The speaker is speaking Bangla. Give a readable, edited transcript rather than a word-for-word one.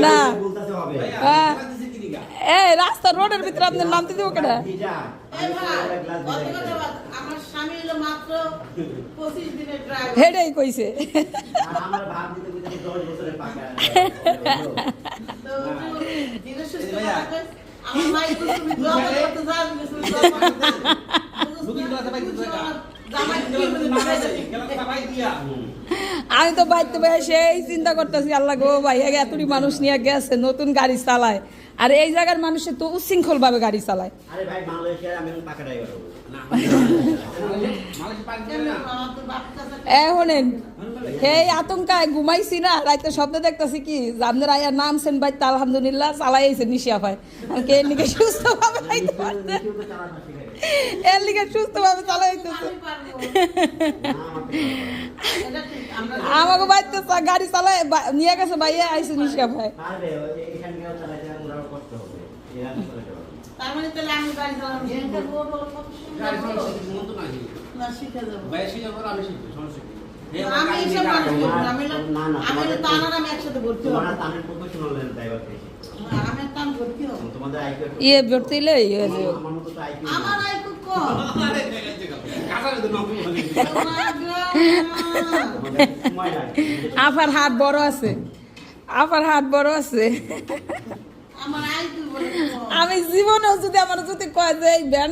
না এই রাস্তা রোডের ভিতরে আপনার নামতে দিব কেন? হেডেই কইছে আমি তো বাইতে সেই চিন্তা করতেছি আল্লাহ গো ভাই এতটি মানুষ নিয়ে গেছে নতুন গাড়ি চালায় আর এই জায়গার মানুষের তো উচ্ছৃঙ্খল ভাবে গাড়ি চালায়। শোনেন সেই আতঙ্কায় ঘুমাইছি না রাইতে স্বপ্ন দেখতেছি কি আপনার আয়া নামছেন ভাই তা আলহামদুলিল্লাহ চালাইছে নিশিয়া ভাই আমাকে এর লিগে সুস্থ ভাবে যাইতে পারছে এর লিগে সুস্থ ভাবে চালাইতেছে আমাকে বাইতে গাড়ি চালায় নিয়ে গেছে ভাইয়া আইসে নিশিয়া ভাই। তার মানে তাহলে আমি গাড়ি চালাবো গাড়ি চালাবো না শিখে যাব ভাই শিখে পর আমি শিখব সমস্যা কি আমি এসব আমি তানার আমি একসাথে ভর্তি হব না তানের প্রফেশনাল ড্রাইভার পেয়েছি আমি তান ভর্তি হব তোমাদের আইকিউ ভর্তি হইলে আমার মতো তো আইকিউ আমার আইকিউ কম আরে কাজারে তো নকল আফার হাত বড় আছে আফার হাত বড় আছে আমার আইকিউ বলে আমি জীবনেও যদি আমার যদি কয় যে